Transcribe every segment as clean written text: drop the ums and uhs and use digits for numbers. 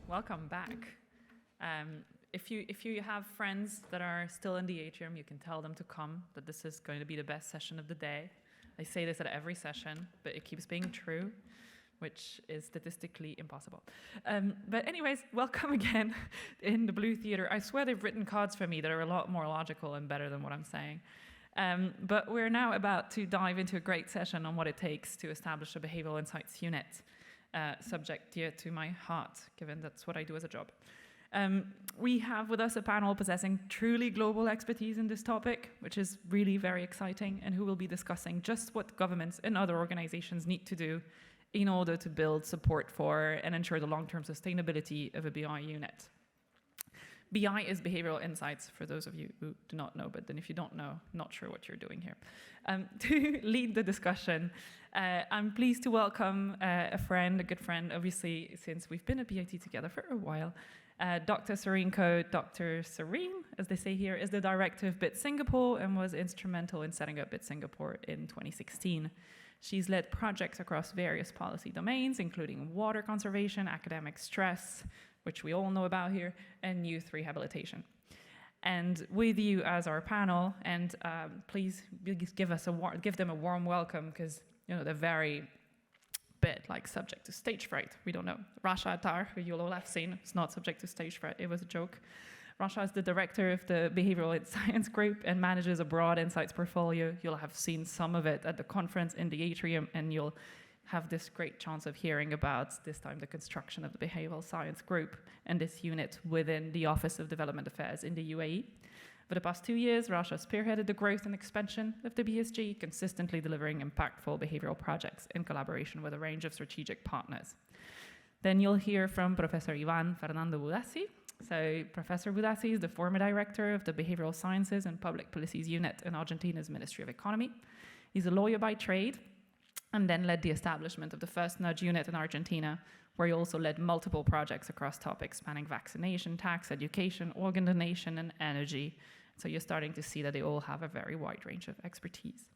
welcome back. If you have friends that are still in the atrium, you can tell them to come, that this is going to be the best session of the day. I say this at every session, but it keeps being true, which is statistically impossible. But anyways, welcome again in the Blue Theater. I swear they've written cards for me that are a lot more logical and better than what I'm saying. But we're now about to dive into a great session on what it takes to establish a Behavioural Insights unit, subject dear to my heart, given that's what I do as a job. We have with us a panel possessing truly global expertise in this topic, which is really very exciting, and who will be discussing just what governments and other organizations need to do in order to build support for and ensure the long-term sustainability of a BI unit. BI is Behavioural Insights, for those of you who do not know, but then if you don't know, not sure what you're doing here. To lead the discussion, I'm pleased to welcome a good friend, obviously, since we've been at BIT together for a while. Dr. Serene, Dr. Serene, as they say here, is the director of BIT Singapore and was instrumental in setting up BIT Singapore in 2016. She's led projects across various policy domains, including water conservation, academic stress, which we all know about here, and youth rehabilitation. And with you as our panel, and please give them a warm welcome, because they're very bit like subject to stage fright. We don't know. Rasha Attar, who you'll all have seen, is not subject to stage fright. It was a joke. Rasha is the director of the Behavioural Science Group and manages a broad insights portfolio. You'll have seen some of it at the conference in the atrium, and you'll have this great chance of hearing about, this time, the construction of the Behavioural Science Group and this unit within the Office of Development Affairs in the UAE. For the past 2 years, Rasha spearheaded the growth and expansion of the BSG, consistently delivering impactful behavioural projects in collaboration with a range of strategic partners. Then you'll hear from Professor Iván Fernando Budassi. So Professor Budassi is the former director of the Behavioural Sciences and Public Policies Unit in Argentina's Ministry of Economy. He's a lawyer by trade, and then led the establishment of the first nudge unit in Argentina, where he also led multiple projects across topics spanning vaccination, tax, education, organ donation, and energy. So you're starting to see that they all have a very wide range of expertise.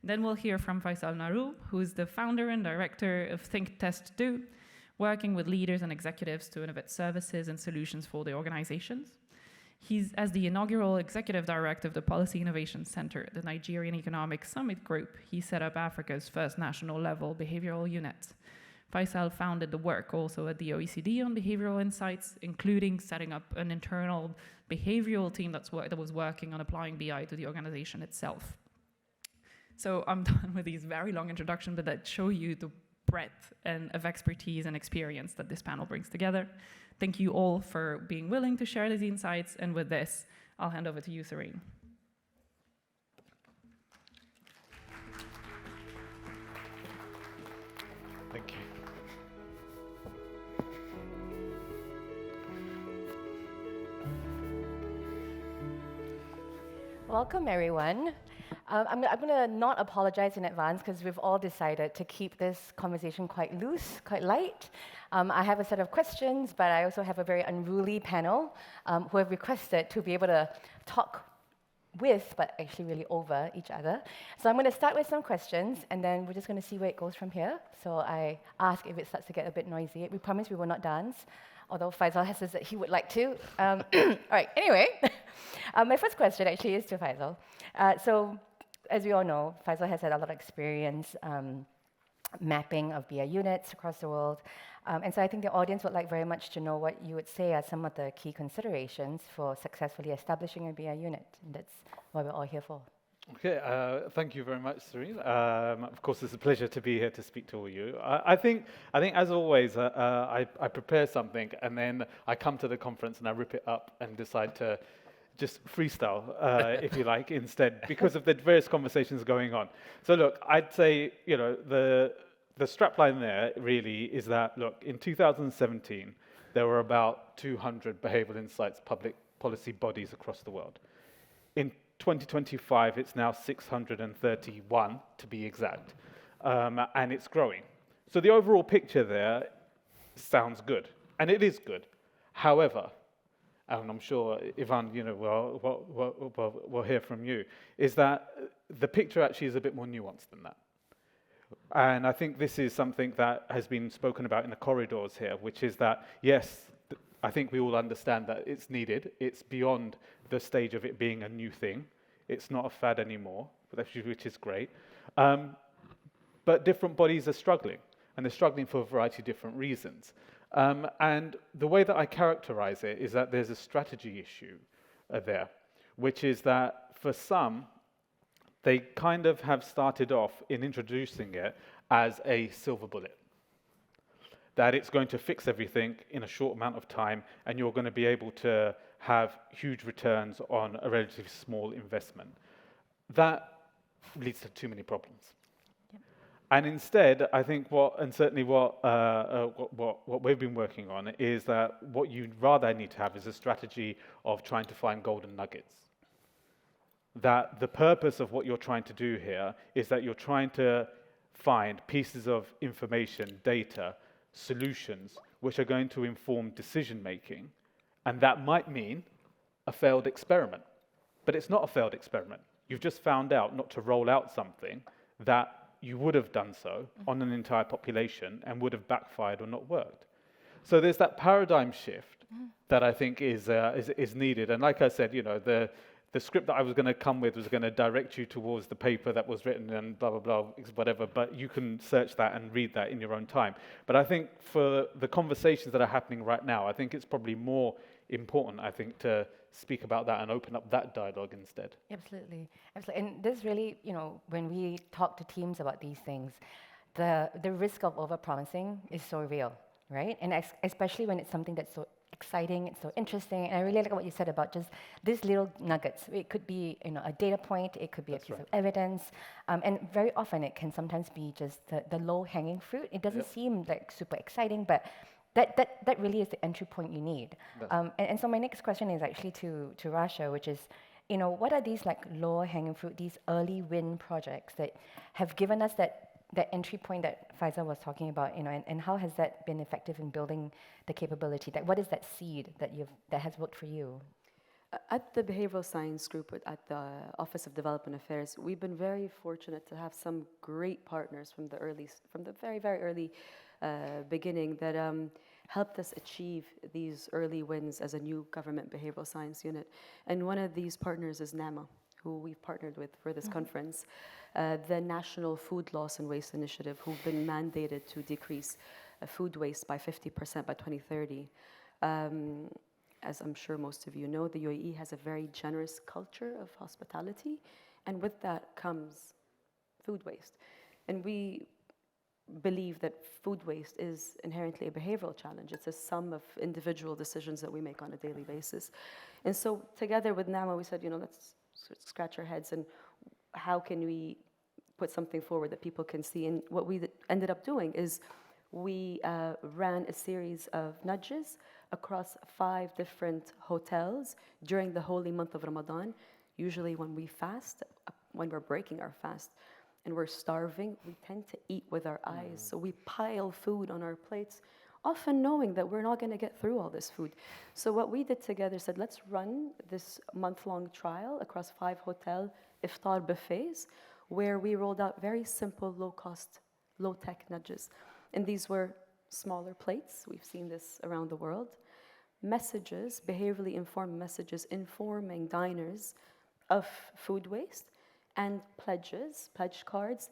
Then we'll hear from Faisal Naru, who's the founder and director of Think, Test, Do, working with leaders and executives to innovate services and solutions for the organizations. He's, as the inaugural executive director of the Policy Innovation Center, the Nigerian Economic Summit Group, he set up Africa's first national level behavioral unit. Faisal founded the work also at the OECD on behavioral insights, including setting up an internal behavioral team that was working on applying BI to the organization itself. So I'm done with these very long introductions, but that show you the breadth of expertise and experience that this panel brings together. Thank you all for being willing to share these insights, and with this, I'll hand over to you, Serene. Thank you. Welcome, everyone. I'm going to not apologize in advance because we've all decided to keep this conversation quite loose, quite light. I have a set of questions, but I also have a very unruly panel who have requested to be able to talk with, but actually really over each other. So I'm going to start with some questions, and then we're just going to see where it goes from here. So I ask if it starts to get a bit noisy. We promise we will not dance, although Faisal has said that he would like to. All right, anyway, my first question actually is to Faisal. So as we all know, Faisal has had a lot of experience mapping of BI units across the world. And so I think the audience would like very much to know what you would say are some of the key considerations for successfully establishing a BI unit. And that's what we're all here for. Okay, thank you very much, Serene. Of course, it's a pleasure to be here to speak to all you. I think as always, I prepare something, and then I come to the conference and I rip it up and decide to just freestyle, if you like, instead, because of the various conversations going on. So look, I'd say, the strapline there really is that, look, in 2017, there were about 200 behavioral insights public policy bodies across the world. In 2025, it's now 631, to be exact, and it's growing. So the overall picture there sounds good, and it is good. However, and I'm sure Iván, we'll hear from you, is that the picture actually is a bit more nuanced than that. And I think this is something that has been spoken about in the corridors here, which is that, yes, I think we all understand that it's needed. It's beyond the stage of it being a new thing. It's not a fad anymore, which is great. But different bodies are struggling, and they're struggling for a variety of different reasons. And the way that I characterize it is that there's a strategy issue there, which is that for some, they kind of have started off in introducing it as a silver bullet. That it's going to fix everything in a short amount of time, and you're going to be able to have huge returns on a relatively small investment. That leads to too many problems. And instead, I think what we've been working on is that what you'd rather need to have is a strategy of trying to find golden nuggets. That the purpose of what you're trying to do here is that you're trying to find pieces of information, data, solutions, which are going to inform decision making. And that might mean a failed experiment. But it's not a failed experiment. You've just found out not to roll out something that you would have done so on an entire population and would have backfired or not worked. So there's that paradigm shift that I think is needed. And like I said, the script that I was going to come with was going to direct you towards the paper that was written and blah, blah, blah, whatever, but you can search that and read that in your own time. But I think for the conversations that are happening right now, I think it's probably more important, to speak about that and open up that dialogue instead. Absolutely. And this really, when we talk to teams about these things, the risk of over-promising is so real, right? And especially when it's something that's so exciting, it's so interesting. And I really like what you said about just these little nuggets. It could be, a data point, it could be a piece of evidence, and very often it can sometimes be just the low-hanging fruit. It doesn't seem like super exciting, but that really is the entry point you need. And so my next question is actually to Rasha, which is, what are these like low-hanging fruit, these early win projects that have given us that entry point that Faisal was talking about, and how has that been effective in building the capability? What is that seed that has worked for you? At the Behavioral Science Group at the Office of Development Affairs, we've been very fortunate to have some great partners from the very, very early beginning that helped us achieve these early wins as a new government behavioral science unit. And one of these partners is NAMA, who we've partnered with for this conference, the National Food Loss and Waste Initiative, who've been mandated to decrease food waste by 50% by 2030. As I'm sure most of you know, the UAE has a very generous culture of hospitality, and with that comes food waste. And we believe that food waste is inherently a behavioral challenge. It's a sum of individual decisions that we make on a daily basis. And so together with NAMA, we said, let's scratch our heads and how can we put something forward that people can see? And what we ended up doing is we ran a series of nudges across 5 different hotels during the holy month of Ramadan. Usually when we fast, when we're breaking our fast, and we're starving, we tend to eat with our eyes. So we pile food on our plates, often knowing that we're not going to get through all this food. So what we did together said, let's run this month-long trial across 5 hotel iftar buffets, where we rolled out very simple, low-cost, low-tech nudges. And these were smaller plates. We've seen this around the world. Messages, behaviorally informed messages, informing diners of food waste, and pledge cards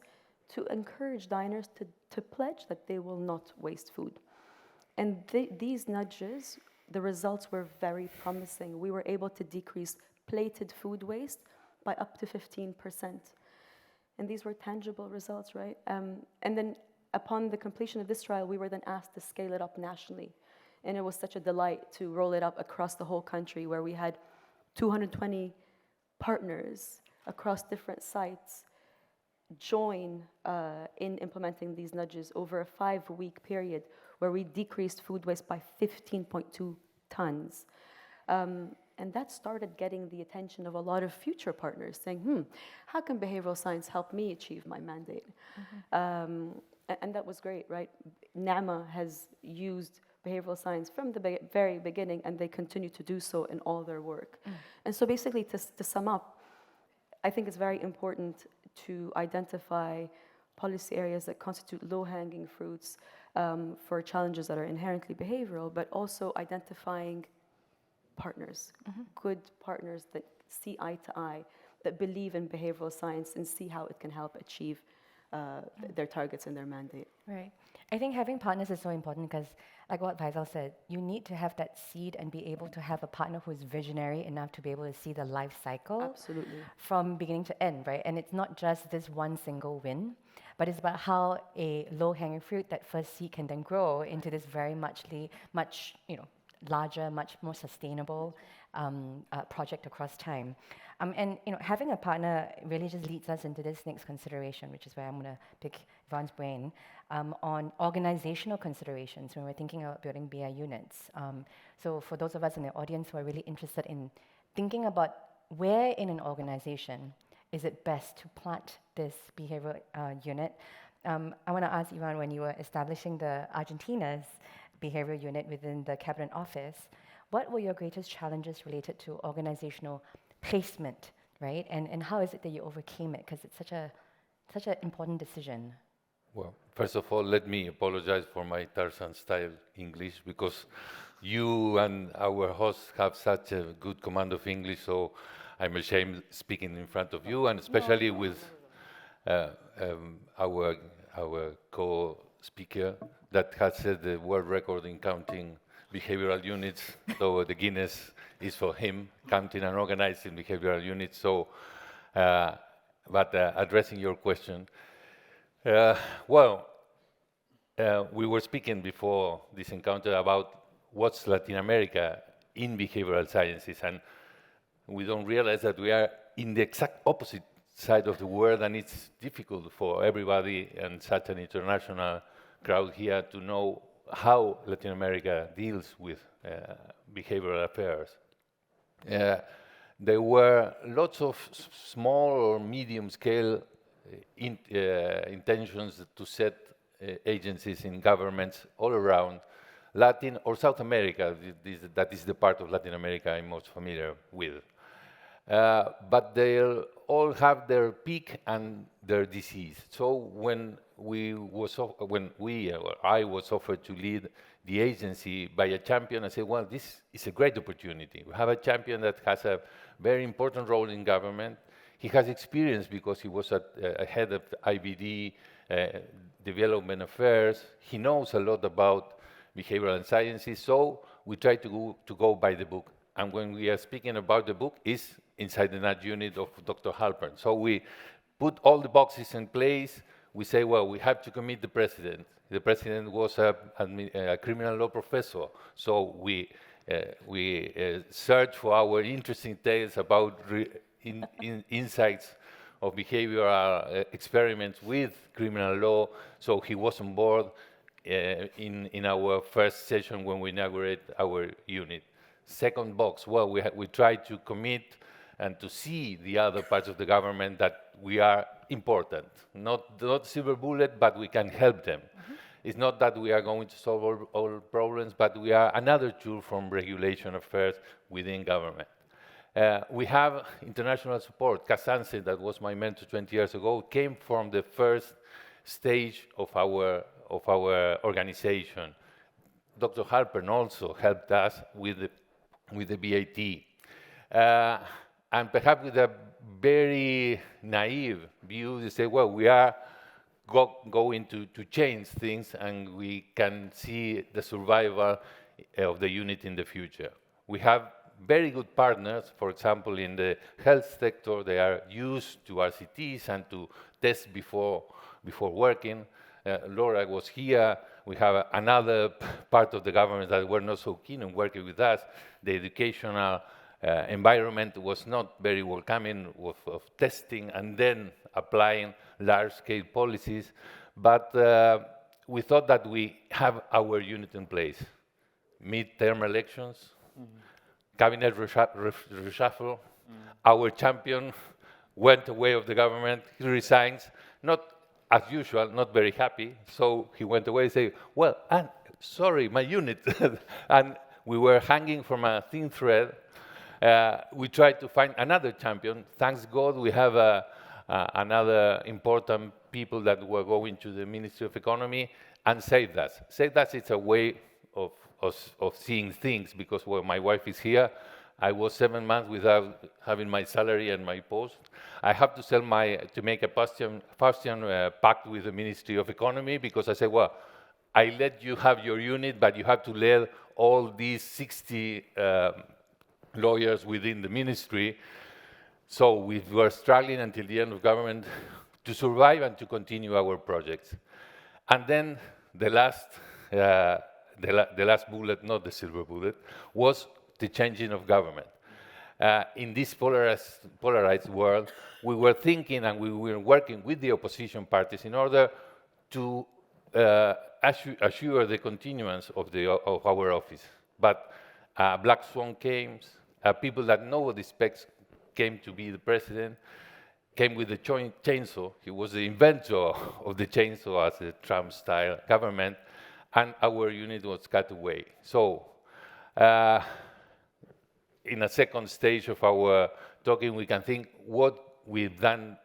to encourage diners to pledge that they will not waste food. And these nudges, the results were very promising. We were able to decrease plated food waste by up to 15%. And these were tangible results, right? And then upon the completion of this trial, we were then asked to scale it up nationally. And it was such a delight to roll it up across the whole country, where we had 220 partners across different sites join in implementing these nudges over a 5-week period, where we decreased food waste by 15.2 tons. And that started getting the attention of a lot of future partners saying, how can behavioral science help me achieve my mandate? And that was great, right? NAMA has used behavioral science from the very beginning, and they continue to do so in all their work. And so basically, to sum up, I think it's very important to identify policy areas that constitute low-hanging fruits for challenges that are inherently behavioral, but also identifying partners, good partners that see eye to eye, that believe in behavioral science and see how it can help achieve their targets and their mandate. Right. I think having partners is so important because, like what Faisal said, you need to have that seed and be able to have a partner who is visionary enough to be able to see the life cycle Absolutely. from beginning to end, right? And it's not just this one single win, but it's about how a low-hanging fruit, that first seed, can then grow into this very much larger, much more sustainable project across time. And having a partner really just leads us into this next consideration, which is where I'm going to pick Iván's brain, on organizational considerations when we're thinking about building BI units. So for those of us in the audience who are really interested in thinking about where in an organization is it best to plant this behavioral unit, I want to ask Iván, when you were establishing the Argentina's behavioral unit within the cabinet office, what were your greatest challenges related to organizational placement, right? And how is it that you overcame it? Because it's such an important decision. Well, first of all, let me apologize for my Tarzan-style English, because you and our hosts have such a good command of English, so I'm ashamed speaking in front of you, and especially with our co-speaker that has set the world record in counting behavioral units. So the Guinness is for him, counting and organizing behavioral units. So, but addressing your question, we were speaking before this encounter about what's Latin America in behavioral sciences, and we don't realize that we are in the exact opposite side of the world, and it's difficult for everybody and such an international crowd here to know how Latin America deals with behavioral affairs. There were lots of small or medium-scale intentions to set agencies in governments all around Latin or South America. That is the part of Latin America I'm most familiar with. But they all have their peak and their disease. So when I was offered to lead the agency by a champion, I said, well, this is a great opportunity. We have a champion that has a very important role in government. He has experience because he was a head of IBD, development affairs. He knows a lot about behavioral sciences. So we try to go by the book. And when we are speaking about the book, it's inside the NAT unit of Dr. Halpern. So we put all the boxes in place. We say, well, we have to commit the president. The president was a criminal law professor. So we search for our interesting tales about insights of behavioral experiments with criminal law. So he was on board in our first session when we inaugurate our unit. Second box, well, we try to commit and to see the other parts of the government that we are important. Not silver bullet, but we can help them. It's not that we are going to solve all problems, but we are another tool from regulation affairs within government. We have international support. Casanse, that was my mentor 20 years ago, came from the first stage of our organization. Dr. Halpern also helped us with the BAT. And perhaps with a very naive view, they say, well, we are going to change things, and we can see the survival of the unit in the future. We have very good partners. For example, in the health sector, they are used to RCTs and to test before working. Laura was here. We have another part of the government that were not so keen on working with us. The educational environment was not very welcoming of testing and then applying large-scale policies. But we thought that we have our unit in place. Mid-term elections, cabinet reshuffle. Our champion went away of the government. He resigns, not as usual, not very happy. So he went away and said, well, sorry, my unit. And we were hanging from a thin thread. We tried to find another champion. Thanks God, we have another important people that were going to the Ministry of Economy and saved us. Saved us, it's a way of seeing things, because when my wife is here, I was 7 months without having my salary and my post. I have to sell to make a Faustian pact with the Ministry of Economy, because I said, well, I let you have your unit, but you have to let all these 60 lawyers within the ministry. So we were struggling until the end of government to survive and to continue our projects. And then the last bullet, not the silver bullet, was the changing of government. In this polarized world, we were thinking and we were working with the opposition parties in order to assure the continuance of our office. But Black Swan came, people that nobody expects came to be the president, came with the chainsaw. He was the inventor of the chainsaw as a Trump-style government, and our unit was cut away. So, in a second stage of our talking, we can think what we've done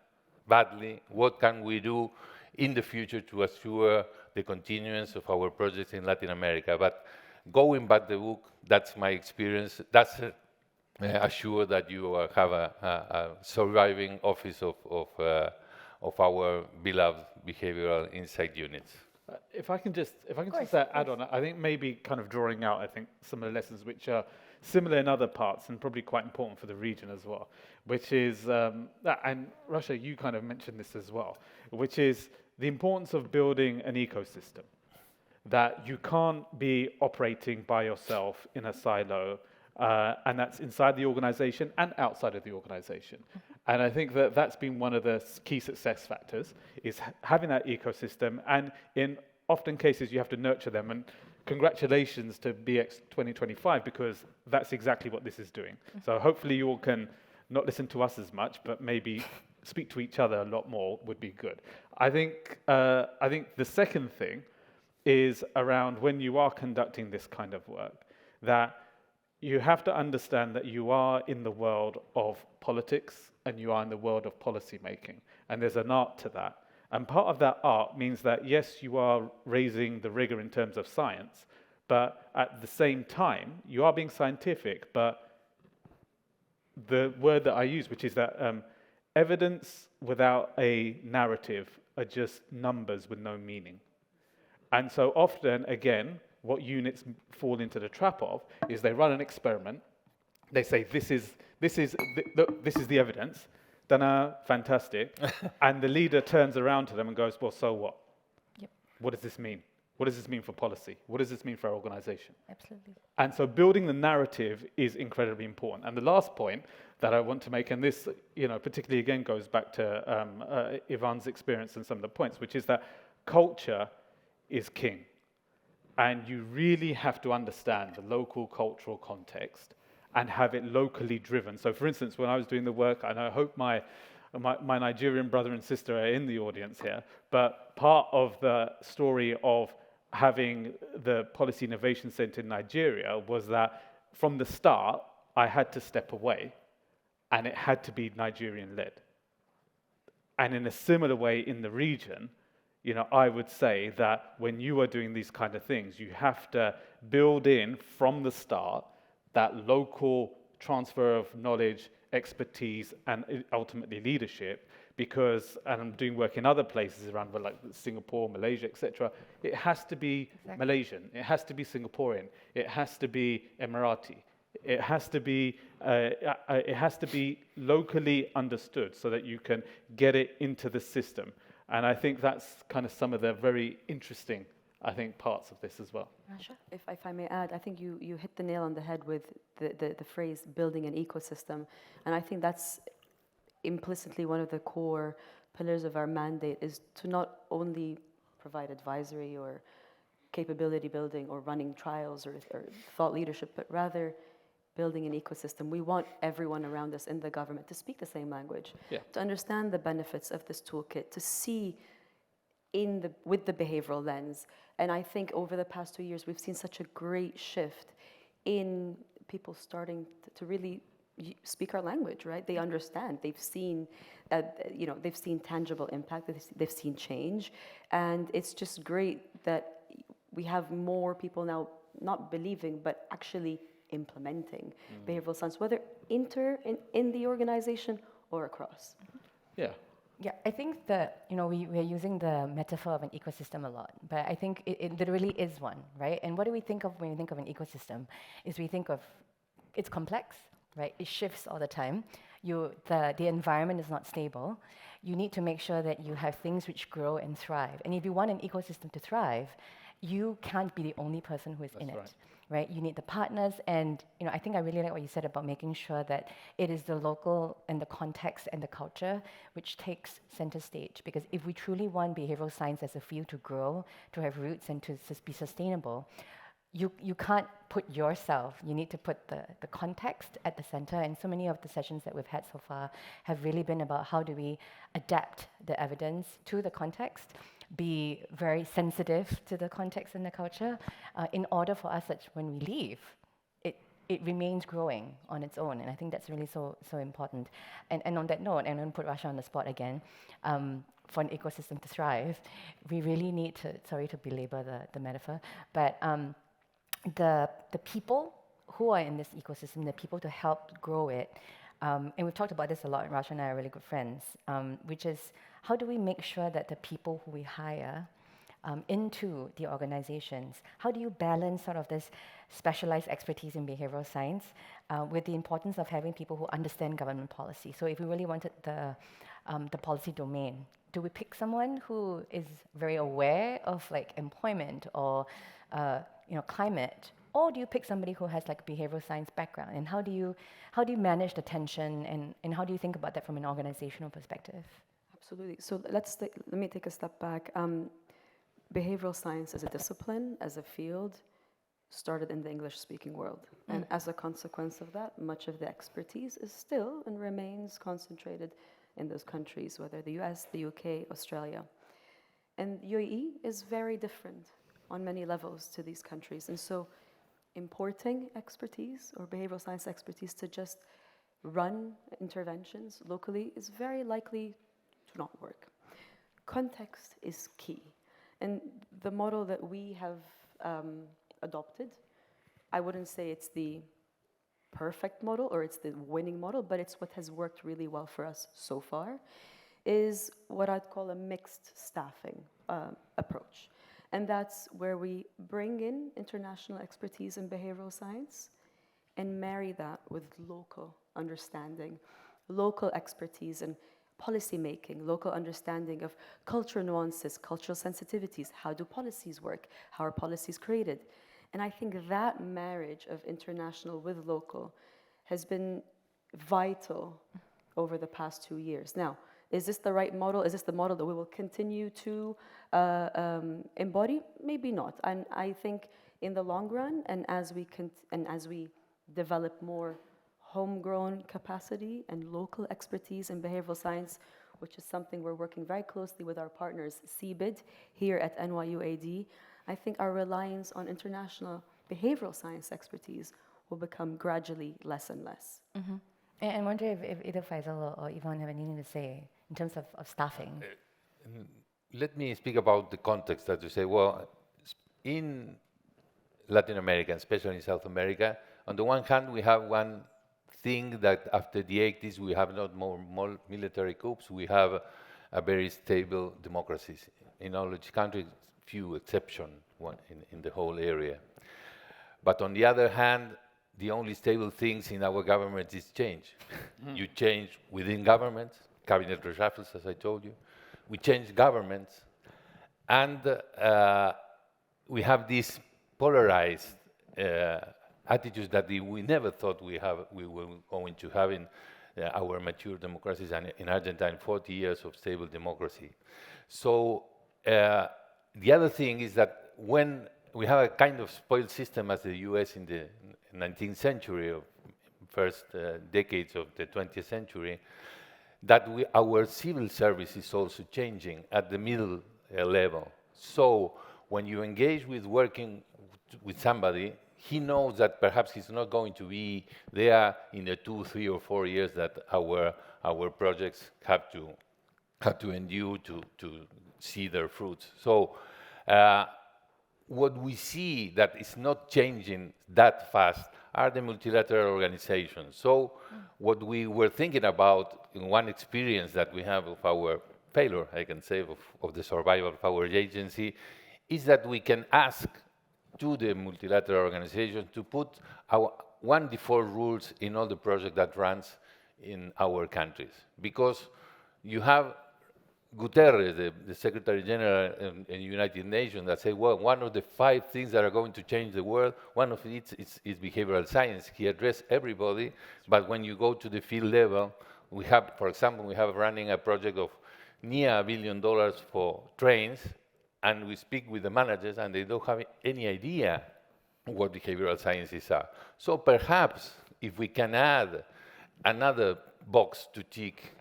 badly, what can we do in the future to assure the continuance of our projects in Latin America. But going back the book, that's my experience. That's assure that you have a surviving office of our beloved behavioral insight units. If I can just add on, I think maybe kind of drawing out, I think, some of the lessons which are similar in other parts and probably quite important for the region as well, which is, and Rasha, you kind of mentioned this as well, which is the importance of building an ecosystem, that you can't be operating by yourself in a silo, and that's inside the organization and outside of the organization. And I think that that's been one of the key success factors, is having that ecosystem, and in often cases you have to nurture them. And congratulations to BX 2025, because that's exactly what this is doing. So hopefully you all can not listen to us as much, but maybe speak to each other a lot more would be good. I think the second thing is around when you are conducting this kind of work, that you have to understand that you are in the world of politics and you are in the world of policy making. And there's an art to that. And part of that art means that, yes, you are raising the rigor in terms of science, but at the same time, you are being scientific. But the word that I use, which is that evidence without a narrative are just numbers with no meaning. And so often, again, what units fall into the trap of is they run an experiment. They say, this is the evidence. Dana, fantastic. And the leader turns around to them and goes, well, so what? Yep. What does this mean? What does this mean for policy? What does this mean for our organization? Absolutely. And so building the narrative is incredibly important. And the last point that I want to make, and this, particularly again goes back to Iván's experience and some of the points, which is that culture is king. And you really have to understand the local cultural context and have it locally driven. So for instance, when I was doing the work, and I hope my Nigerian brother and sister are in the audience here, but part of the story of having the Policy Innovation Center in Nigeria was that from the start, I had to step away and it had to be Nigerian-led. And in a similar way in the region, I would say that when you are doing these kind of things, you have to build in from the start that local transfer of knowledge, expertise, and ultimately leadership, because, and I'm doing work in other places around like Singapore, Malaysia, etc., it has to be Malaysian, it has to be Singaporean, it has to be Emirati, it has to be locally understood so that you can get it into the system. And I think that's kind of some of the very interesting, parts of this as well. Rasha? If I may add, I think you hit the nail on the head with the phrase building an ecosystem. And I think that's implicitly one of the core pillars of our mandate, is to not only provide advisory or capability building or running trials or thought leadership, but rather building an ecosystem. We want everyone around us in the government to speak the same language, to understand the benefits of this toolkit, to see with the behavioral lens. And I think over the past 2 years, we've seen such a great shift in people starting to really speak our language, right? They understand. They've seen, they've seen tangible impact. They've seen change, and it's just great that we have more people now not believing but actually implementing behavioral science, whether in the organization or across. Yeah. Yeah, I think that, we're using the metaphor of an ecosystem a lot, but I think it literally is one, right? And what do we think of when we think of an ecosystem? Is we think of, it's complex, right? It shifts all the time. The environment is not stable. You need to make sure that you have things which grow and thrive. And if you want an ecosystem to thrive, you can't be the only person who is in it. Right? You need the partners, and I think I really like what you said about making sure that it is the local and the context and the culture which takes center stage. Because if we truly want behavioral science as a field to grow, to have roots, and to be sustainable, you can't put yourself. You need to put the context at the center. And so many of the sessions that we've had so far have really been about how do we adapt the evidence to the context, be very sensitive to the context and the culture, in order for us that when we leave, it remains growing on its own. And I think that's really so important. And on that note, and I'm going to put Rasha on the spot again, for an ecosystem to thrive, we really need to, sorry to belabor the metaphor, but the people who are in this ecosystem, the people to help grow it, and we've talked about this a lot, Rasha and I are really good friends, which is how do we make sure that the people who we hire into the organizations, how do you balance sort of this specialized expertise in behavioral science with the importance of having people who understand government policy? So if we really wanted the policy domain, do we pick someone who is very aware of like employment or climate, or do you pick somebody who has like a behavioral science background? And how do you manage the tension, and how do you think about that from an organizational perspective? Absolutely. So let me take a step back. Behavioral science as a discipline, as a field, started in the English-speaking world. And as a consequence of that, much of the expertise is still and remains concentrated in those countries, whether the US, the UK, Australia. And UAE is very different on many levels to these countries. And so importing expertise or behavioral science expertise to just run interventions locally is very likely to not work. Context is key. And the model that we have adopted, I wouldn't say it's the perfect model or it's the winning model, but it's what has worked really well for us so far, is what I'd call a mixed staffing approach. And that's where we bring in international expertise in behavioral science and marry that with local understanding, local expertise in policy making, local understanding of cultural nuances, cultural sensitivities. How do policies work? How are policies created? And I think that marriage of international with local has been vital over the past 2 years. Now, is this the right model? Is this the model that we will continue to embody? Maybe not. And I think in the long run, and as we develop more homegrown capacity and local expertise in behavioral science, which is something we're working very closely with our partners, CBID, here at NYUAD, I think our reliance on international behavioral science expertise will become gradually less and less. Mm-hmm. And I wonder if either Faisal or Iván have anything to say in terms of staffing. Let me speak about the context that you say. Well, in Latin America, especially in South America, on the one hand, we have one thing that after the 80s, we have not more military coups, we have a very stable democracies. In all each country, few exceptions in the whole area. But on the other hand, the only stable things in our government is change. You change within governments, cabinet reshuffles, as I told you. We change governments, and we have these polarized attitudes that we never thought we were going to have in our mature democracies, and in Argentina, 40 years of stable democracy. So the other thing is that when we have a kind of spoiled system as the US in the 19th century, or first decades of the 20th century, that our civil service is also changing at the middle level. So when you engage with working with somebody, he knows that perhaps he's not going to be there in the 2, 3, or 4 years that our projects have to endure to see their fruits. So what we see that is not changing that fast are the multilateral organizations. So what we were thinking about in one experience that we have of our failure, I can say, of the survival of our agency, is that we can ask to the multilateral organization to put our one default rules in all the projects that runs in our countries. Because you have Guterres, the Secretary General in the United Nations, that say, well, one of the 5 things that are going to change the world, one of it is behavioral science. He addressed everybody, but when you go to the field level, we have, for example, we have running a project of near $1 billion for trains, and we speak with the managers, and they don't have any idea what behavioral sciences are. So perhaps if we can add another box to tick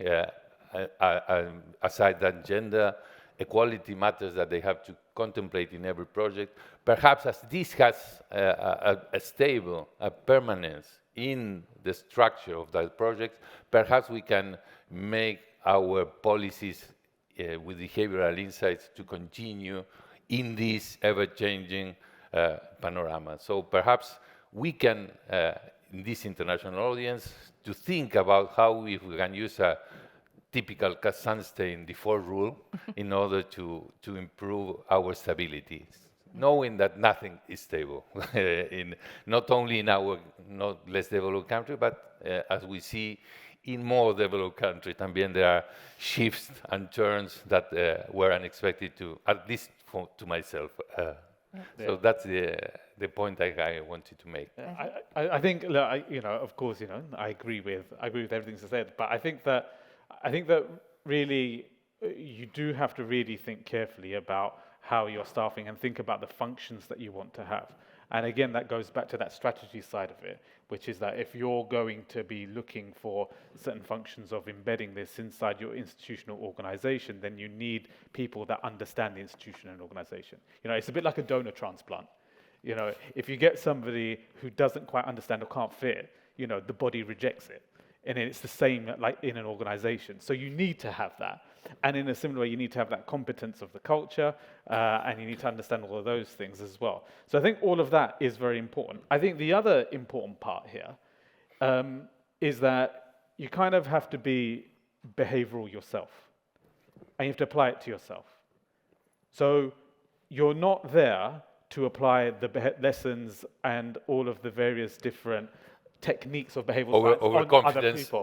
aside that gender equality matters that they have to contemplate in every project, perhaps as this has a stable, a permanence in the structure of that project, perhaps we can make our policies with behavioral insights to continue in this ever-changing panorama. So perhaps we can, in this international audience, to think about how we can use a typical Sunstein default rule in order to improve our stability, knowing that nothing is stable, not only in our not less developed country, but as we see in more developed countries, también there are shifts and turns that were unexpected to, at least to myself. So that's the point I wanted to make. I think, look, of course, I agree with everything you said, but I think that really you do have to really think carefully about how you're staffing and think about the functions that you want to have. And again, that goes back to that strategy side of it, which is that if you're going to be looking for certain functions of embedding this inside your institutional organization, then you need people that understand the institution and organization. It's a bit like a donor transplant. If you get somebody who doesn't quite understand or can't fit, the body rejects it. And it's the same like in an organization. So you need to have that. And in a similar way, you need to have that competence of the culture, and you need to understand all of those things as well. So I think all of that is very important. I think the other important part here is that you kind of have to be behavioral yourself. And you have to apply it to yourself. So you're not there to apply the lessons and all of the various different techniques of behavioral science on other people.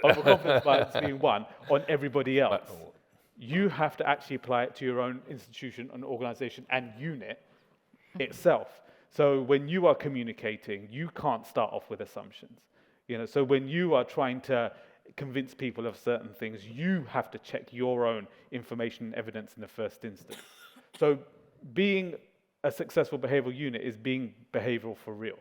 Overconfidence bias being one, on everybody else. You have to actually apply it to your own institution and organization and unit itself. So when you are communicating, you can't start off with assumptions. So when you are trying to convince people of certain things, you have to check your own information and evidence in the first instance. So being a successful behavioral unit is being behavioral for real.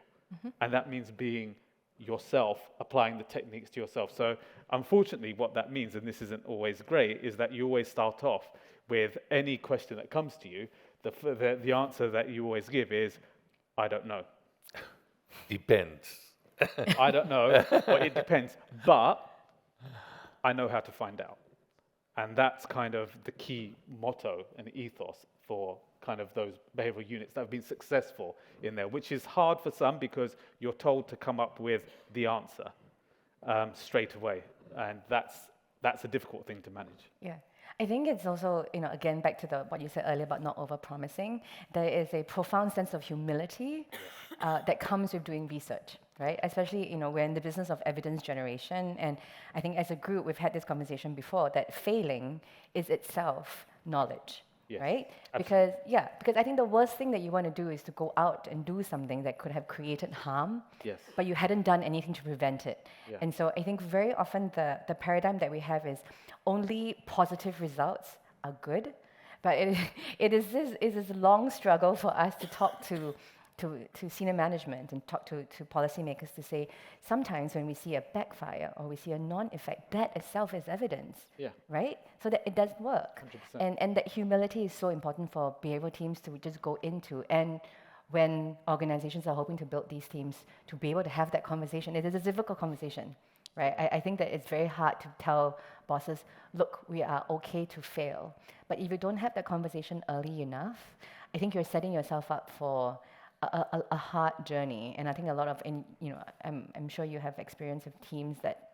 And that means being yourself, applying the techniques to yourself. So unfortunately, what that means, and this isn't always great, is that you always start off with any question that comes to you, the answer that you always give is, I don't know. Depends. I don't know, or it depends, but I know how to find out. And that's kind of the key motto and ethos for kind of those behavioral units that have been successful in there, which is hard for some because you're told to come up with the answer straight away. And that's a difficult thing to manage. Yeah. I think it's also, again, back to what you said earlier about not over-promising. There is a profound sense of humility that comes with doing research, right? Especially, we're in the business of evidence generation. And I think as a group, we've had this conversation before, that failing is itself knowledge. Yes, right? Absolutely. Because I think the worst thing that you want to do is to go out and do something that could have created harm, but you hadn't done anything to prevent it. Yeah. And so I think very often the paradigm that we have is only positive results are good, but it is this long struggle for us to talk to senior management and talk to policymakers to say, sometimes when we see a backfire or we see a non-effect, that itself is evidence, right? So that it does work. And that humility is so important for behavioral teams to just go into. And when organizations are hoping to build these teams to be able to have that conversation. It is a difficult conversation, right? I think that it's very hard to tell bosses, look, we are okay to fail. But if you don't have that conversation early enough, I think you're setting yourself up for a hard journey. And I think a lot of, I'm sure you have experience of teams that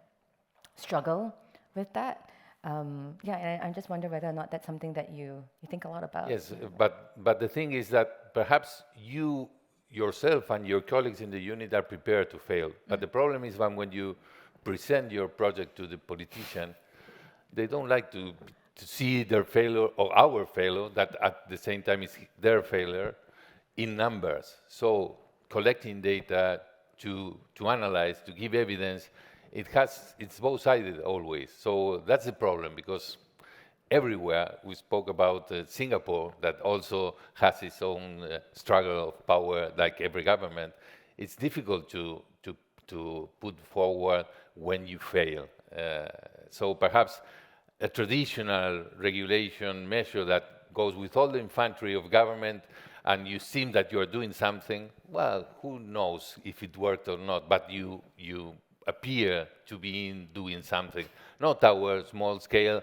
struggle with that. And I just wonder whether or not that's something that you think a lot about. Yes, but the thing is that perhaps you yourself and your colleagues in the unit are prepared to fail. But the problem is when you present your project to the politician, they don't like to see their failure or our failure, that at the same time is their failure, in numbers. So collecting data to analyze, to give evidence, it's both-sided always. So that's the problem, because everywhere we spoke about Singapore, that also has its own struggle of power, like every government. It's difficult to put forward when you fail. So perhaps a traditional regulation measure that goes with all the infantry of government, and you seem that you are doing something, well, who knows if it worked or not, but you appear to be doing something, not our small-scale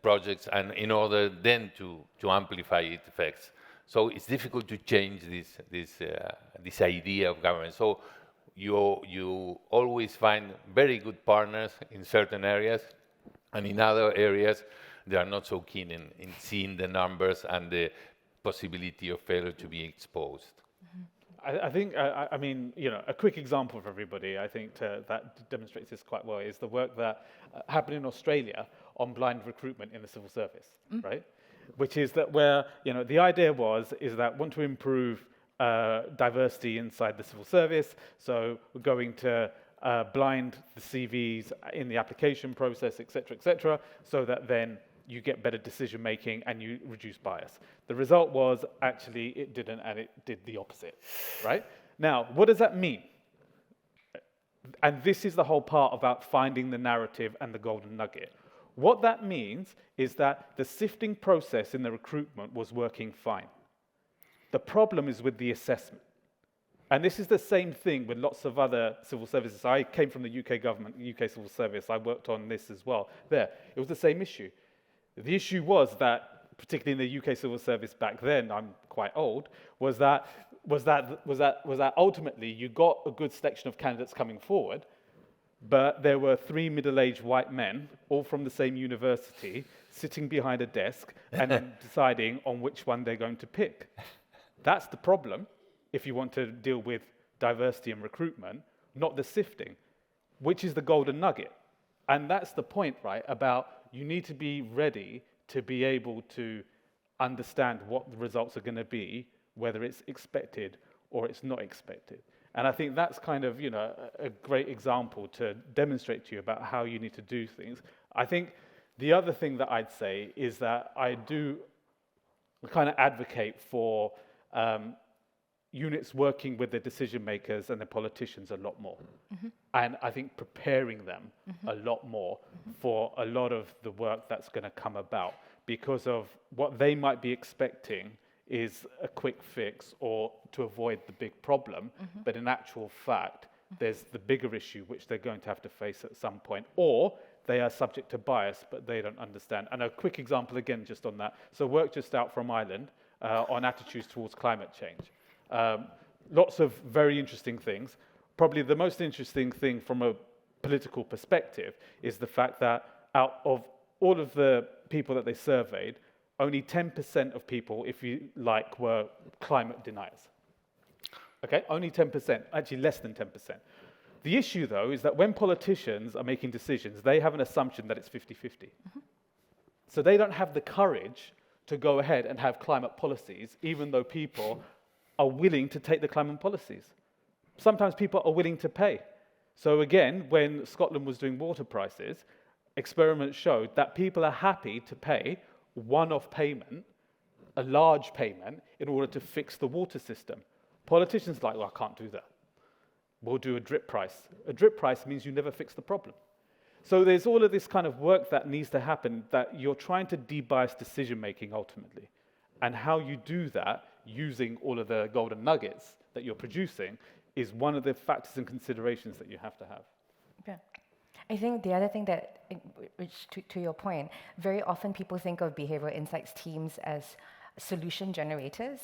projects, and in order then to amplify its effects. So it's difficult to change this idea of government. So you always find very good partners in certain areas, and in other areas they are not so keen in seeing the numbers and the possibility of failure to be exposed. I think, I mean, a quick example for everybody, I think, that demonstrates this quite well, is the work that happened in Australia on blind recruitment in the civil service, right? Which is that where, the idea is that want to improve diversity inside the civil service, so we're going to blind the CVs in the application process, et cetera, so that then you get better decision making and you reduce bias. The result was actually it didn't, and it did the opposite, right? Now, what does that mean? And this is the whole part about finding the narrative and the golden nugget. What that means is that the sifting process in the recruitment was working fine. The problem is with the assessment. And this is the same thing with lots of other civil services. I came from the UK government, UK civil service. I worked on this as well. It was the same issue. The issue was that, particularly in the UK civil service back then, I'm quite old, was that ultimately you got a good selection of candidates coming forward, but there were 3 middle-aged white men, all from the same university, sitting behind a desk and then deciding on which one they're going to pick. That's the problem if you want to deal with diversity and recruitment, not the sifting, which is the golden nugget. And that's the point, right, about you need to be ready to be able to understand what the results are going to be, whether it's expected or it's not expected. And I think that's kind of, a great example to demonstrate to you about how you need to do things. I think the other thing that I'd say is that I do kind of advocate for units working with the decision makers and the politicians a lot more. And I think preparing them a lot more for a lot of the work that's going to come about, because of what they might be expecting is a quick fix or to avoid the big problem. But in actual fact, there's the bigger issue which they're going to have to face at some point, or they are subject to bias, but they don't understand. And a quick example again, just on that. So work just out from Ireland on attitudes towards climate change. Lots of very interesting things. Probably the most interesting thing from a political perspective is the fact that out of all of the people that they surveyed, only 10% of people, if you like, were climate deniers. Okay, only 10%, actually less than 10%. The issue, though, is that when politicians are making decisions, they have an assumption that it's 50-50. So they don't have the courage to go ahead and have climate policies, even though people are willing to take the climate policies. Sometimes people are willing to pay. So again, when Scotland was doing water prices, experiments showed that people are happy to pay one-off payment, a large payment, in order to fix the water system. Politicians are like, well, I can't do that. We'll do a drip price. A drip price means you never fix the problem. So there's all of this kind of work that needs to happen, that you're trying to de-bias decision-making ultimately. And how you do that using all of the golden nuggets that you're producing is one of the factors and considerations that you have to have. Yeah. I think the other thing that, which to your point, very often people think of behavioral insights teams as solution generators.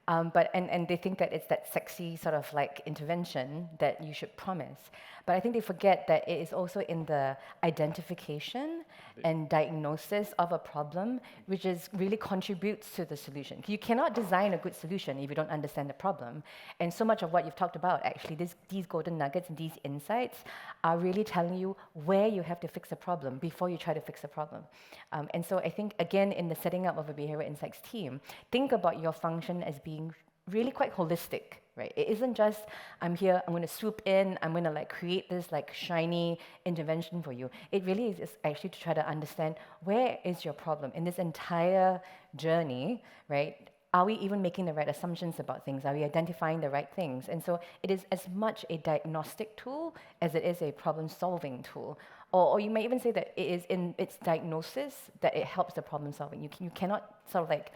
But they think that it's that sexy sort of like intervention that you should promise. But I think they forget that it is also in the identification and diagnosis of a problem, which is really contributes to the solution. You cannot design a good solution if you don't understand the problem. And so much of what you've talked about, actually, these golden nuggets and these insights are really telling you where you have to fix a problem before you try to fix a problem. And so I think, again, in the setting up of a behavioral insights team, think about your function as being really quite holistic, right? It isn't just, I'm here, I'm going to swoop in, I'm going to like create this like shiny intervention for you. It really is actually to try to understand where is your problem in this entire journey, right? Are we even making the right assumptions about things? Are we identifying the right things? And so it is as much a diagnostic tool as it is a problem-solving tool. Or you may even say that it is in its diagnosis that it helps the problem-solving. You cannot sort of like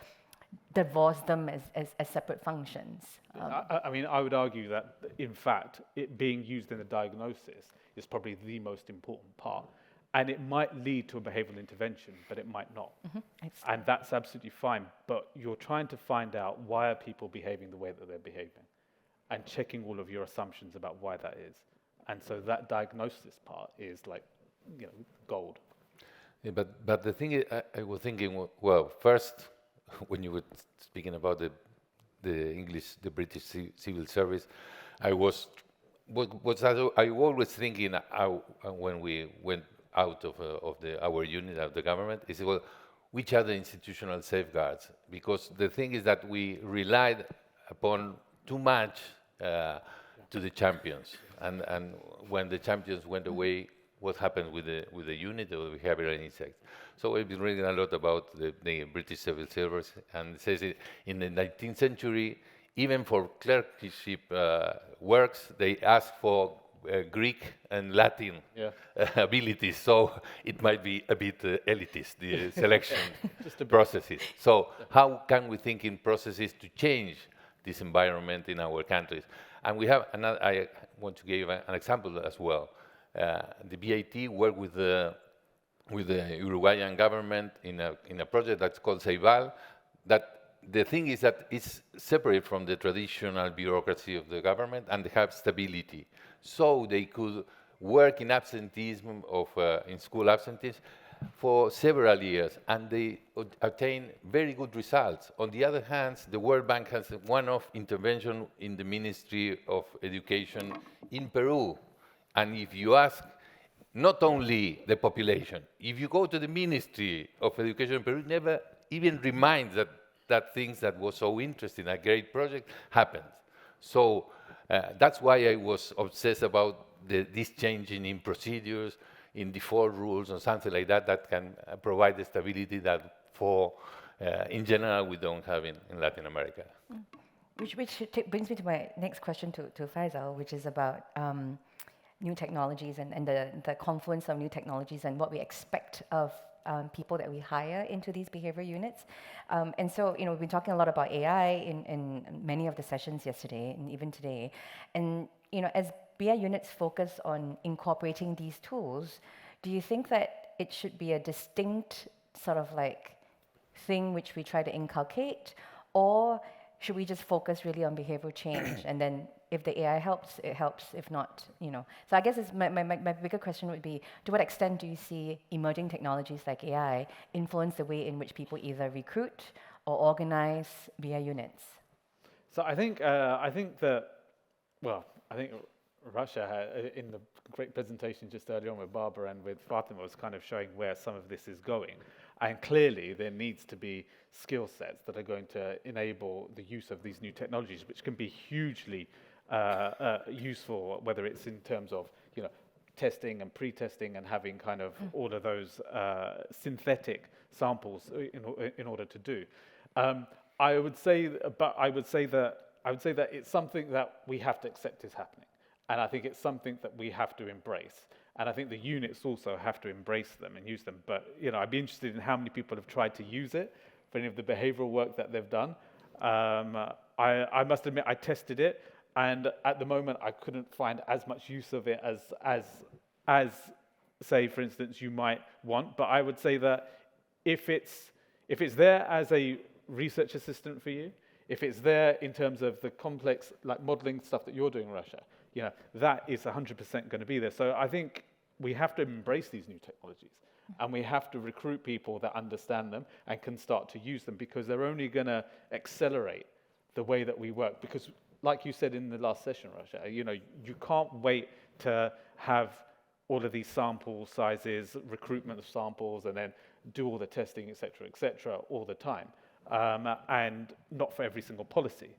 divorce them as separate functions. I mean, I would argue that, in fact, it being used in the diagnosis is probably the most important part. And it might lead to a behavioral intervention, but it might not. And that's absolutely fine. But you're trying to find out why are people behaving the way that they're behaving and checking all of your assumptions about why that is. And so that diagnosis part is like, gold. Yeah, but the thing is, I was thinking, well, first, when you were speaking about the British civil service, I was always thinking when we went out of our unit of the government is, well, which are the institutional safeguards? Because the thing is that we relied upon too much to the champions, and when the champions went away, what happened with the unit of behavioral insights? So I've been reading a lot about the British civil service, and it says in the 19th century, even for clerkship works, they asked for Greek and Latin abilities, so it might be a bit elitist, the selection processes. So how can we think in processes to change this environment in our countries? And we have another, I want to give an example as well. The BIT worked with the Uruguayan government in a project that's called Faisal. That the thing is that it's separate from the traditional bureaucracy of the government, and they have stability. So they could work in absenteeism in school absenteeism for several years, and they obtain very good results. On the other hand, the World Bank has a one-off intervention in the Ministry of Education in Peru. And if you ask not only the population, if you go to the Ministry of Education in Peru, never even reminds that things that was so interesting, a great project, happened. So that's why I was obsessed about this changing in procedures, in default rules, or something like that, that can provide the stability that in general, we don't have in Latin America. Which brings me to my next question to Faisal, which is about new technologies and the confluence of new technologies and what we expect of people that we hire into these behavior units. And so, we've been talking a lot about AI in many of the sessions yesterday and even today. And, as BI units focus on incorporating these tools, do you think that it should be a distinct sort of like thing which we try to inculcate, or should we just focus really on behavioral change and then if the AI helps, it helps. If not, So I guess my bigger question would be, to what extent do you see emerging technologies like AI influence the way in which people either recruit or organize BI units? So I think Rasha had, in the great presentation just earlier on with Barbara and with Fatima, was kind of showing where some of this is going. And clearly there needs to be skill sets that are going to enable the use of these new technologies, which can be hugely useful, whether it's in terms of testing and pre-testing and having kind of all of those synthetic samples in order to do. I would say that it's something that we have to accept is happening, and I think it's something that we have to embrace. And I think the units also have to embrace them and use them. But I'd be interested in how many people have tried to use it, for any of the behavioral work that they've done. I must admit, I tested it, and at the moment, I couldn't find as much use of it as say, for instance, you might want. But I would say that if it's there as a research assistant for you, if it's there in terms of the complex like modeling stuff that you're doing, Rasha, you know, that is 100% going to be there. So I think we have to embrace these new technologies, and we have to recruit people that understand them and can start to use them, because they're only going to accelerate the way that we work. Because like you said in the last session, Rasha, you know, you can't wait to have all of these sample sizes, recruitment of samples, and then do all the testing, et cetera, all the time. And not for every single policy.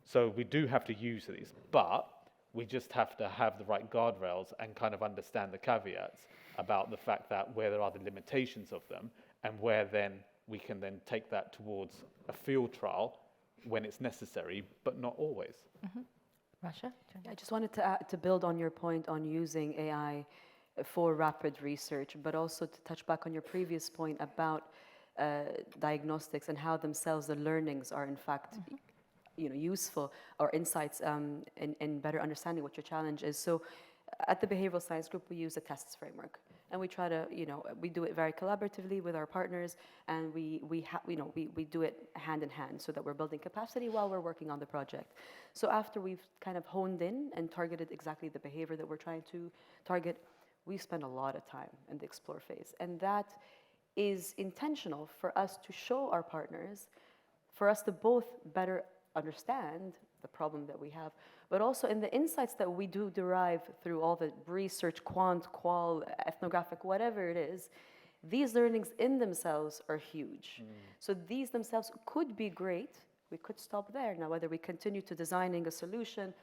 So we do have to use these, but we just have to have the right guardrails and kind of understand the caveats about the fact that where there are the limitations of them, and where then we can then take that towards a field trial when it's necessary, but not always. Rasha? I just wanted to build on your point on using AI for rapid research, but also to touch back on your previous point about diagnostics and how themselves the learnings are in fact useful, or insights in better understanding what your challenge is. So at the behavioral science group, we use a tests framework, and we try to we do it very collaboratively with our partners, and we do it hand in hand, so that we're building capacity while we're working on the project. So after we've kind of honed in and targeted exactly the behavior that we're trying to target, we spend a lot of time in the explore phase, and that is intentional for us to show our partners, for us to both better understand the problem that we have, but also in the insights that we do derive through all the research, quant, qual, ethnographic, whatever it is, these learnings in themselves are huge. So these themselves could be great. We could stop there. Now, whether we continue to designing a solution,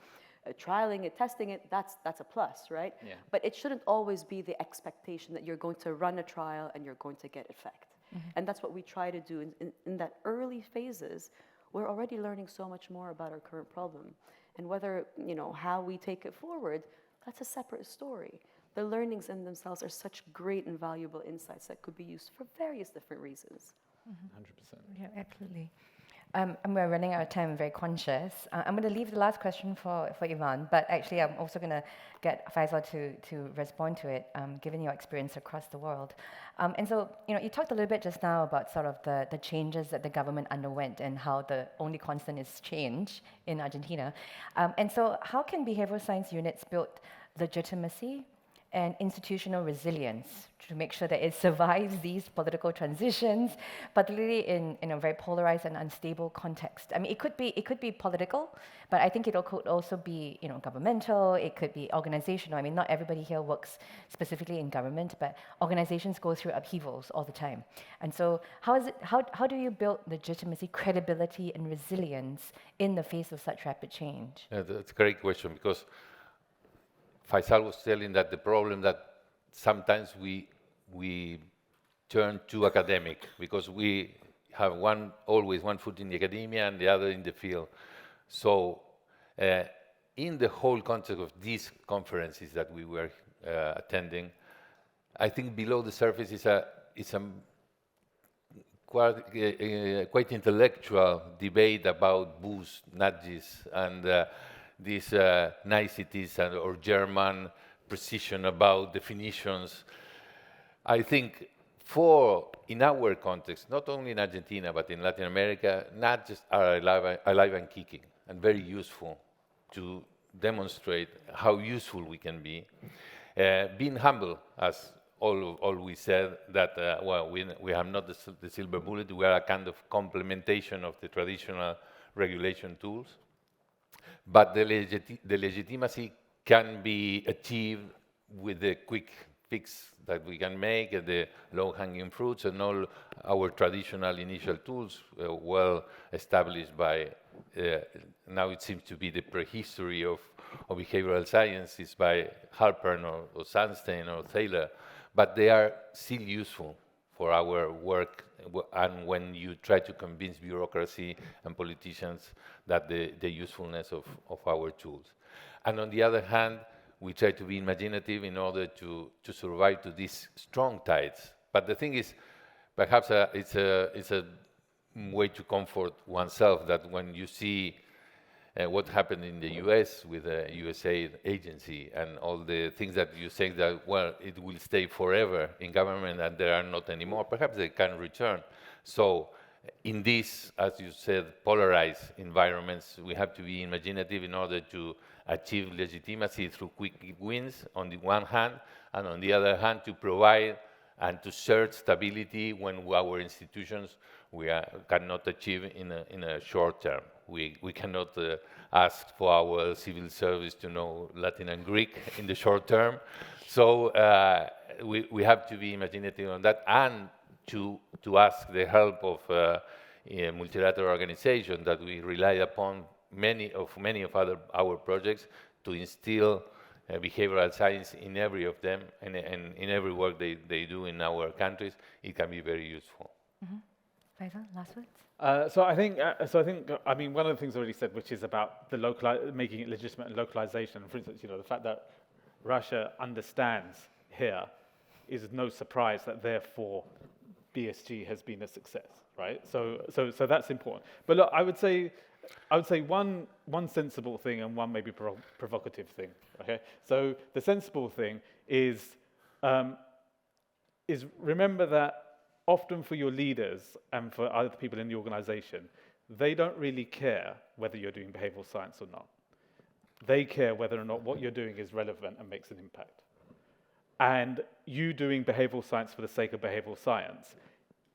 trialing it, testing it, that's a plus, right? Yeah. But it shouldn't always be the expectation that you're going to run a trial and you're going to get effect. And that's what we try to do in that early phases. We're already learning so much more about our current problem. And whether, how we take it forward, that's a separate story. The learnings in themselves are such great and valuable insights that could be used for various different reasons. 100%. Yeah, absolutely. And we're running out of time, I'm very conscious. I'm going to leave the last question for Iván, but actually I'm also going to get Faisal to respond to it, given your experience across the world. And so, you talked a little bit just now about sort of the changes that the government underwent and how the only constant is change in Argentina. And so how can behavioral science units build legitimacy and institutional resilience to make sure that it survives these political transitions, particularly in a very polarized and unstable context? I mean, it could be political, but I think it could also be governmental. It could be organizational. I mean, not everybody here works specifically in government, but organizations go through upheavals all the time. And so, how do you build legitimacy, credibility, and resilience in the face of such rapid change? Yeah, that's a great question, because Faisal was telling that the problem that sometimes we turn too academic, because we have always one foot in the academia and the other in the field. So in the whole context of these conferences that we were attending, I think below the surface is a quite intellectual debate about boosts, nudges, and these niceties or German precision about definitions. I think in our context, not only in Argentina, but in Latin America, nudges are alive and kicking, and very useful to demonstrate how useful we can be. Being humble, as always said, that we have not the silver bullet, we are a kind of complementation of the traditional regulation tools. But the legitimacy can be achieved with the quick fix that we can make, the low-hanging fruits, and all our traditional initial tools, well established by, now it seems to be the prehistory of behavioral sciences by Halpern or Sandstein or Thaler, but they are still useful for our work, and when you try to convince bureaucracy and politicians that the usefulness of our tools. And on the other hand, we try to be imaginative in order to survive to these strong tides. But the thing is, perhaps it's a way to comfort oneself that when you see what happened in the US with the USAID agency and all the things that you say that, well, it will stay forever in government and there are not anymore, perhaps they can return. So in this, as you said, polarized environments, we have to be imaginative in order to achieve legitimacy through quick wins on the one hand, and on the other hand, to provide and to search stability when our institutions cannot achieve in a short term. We cannot ask for our civil service to know Latin and Greek in the short term. So we have to be imaginative on that and to ask the help of a multilateral organization that we rely upon many of our projects to instill behavioral science in every of them and in every work they do in our countries. It can be very useful. Faisal, last words? So I think, I mean, one of the things I already said, which is about the making it legitimate and localization. For instance, the fact that Rasha understands here is no surprise that therefore BSG has been a success, right? So that's important. But look, I would say one sensible thing and one maybe provocative thing. Okay, so the sensible thing is remember that often for your leaders and for other people in the organization, they don't really care whether you're doing behavioral science or not. They care whether or not what you're doing is relevant and makes an impact. And you doing behavioral science for the sake of behavioral science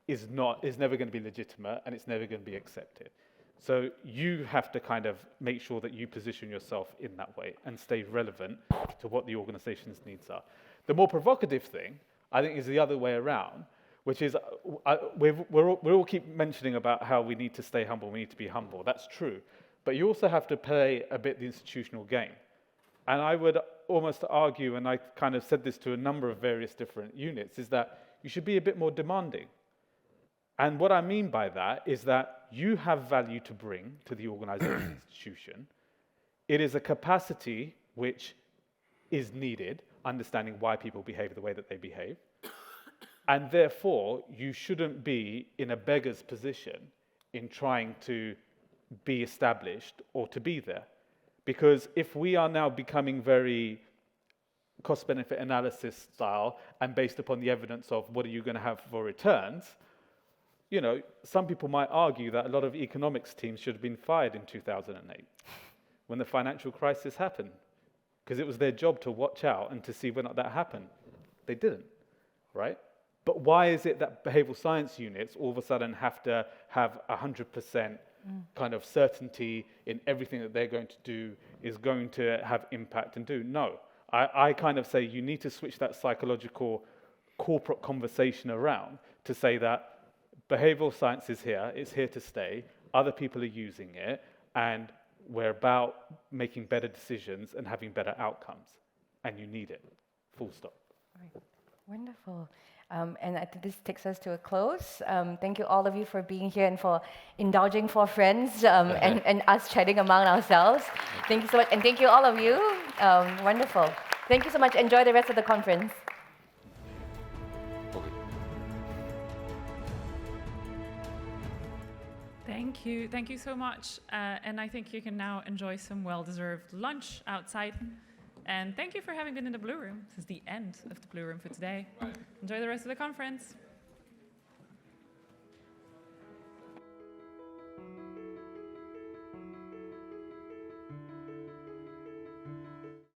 is never going to be legitimate and it's never going to be accepted. So you have to kind of make sure that you position yourself in that way and stay relevant to what the organization's needs are. The more provocative thing, I think, is the other way around, which is we all keep mentioning about how we need to stay humble, we need to be humble. That's true. But you also have to play a bit the institutional game. And I would almost argue, and I kind of said this to a number of various different units, is that you should be a bit more demanding. And what I mean by that is that you have value to bring to the organization institution. It is a capacity which is needed, understanding why people behave the way that they behave. And therefore, you shouldn't be in a beggar's position in trying to be established or to be there. Because if we are now becoming very cost-benefit analysis style and based upon the evidence of what are you going to have for returns, some people might argue that a lot of economics teams should have been fired in 2008 when the financial crisis happened, because it was their job to watch out and to see whether or not that happened. They didn't, right? But why is it that behavioral science units all of a sudden have to have 100% kind of certainty in everything that they're going to do is going to have impact and do? No. I kind of say you need to switch that psychological corporate conversation around to say that behavioral science is here, it's here to stay, other people are using it, and we're about making better decisions and having better outcomes. And you need it. Full stop. Right. Wonderful. And I think this takes us to a close. Thank you all of you for being here and for indulging for friends and us chatting among ourselves. Thank you so much. And thank you all of you. Wonderful. Thank you so much. Enjoy the rest of the conference. Thank you so much. And I think you can now enjoy some well-deserved lunch outside. And thank you for having been in the Blue Room. This is the end of the Blue Room for today. Enjoy the rest of the conference.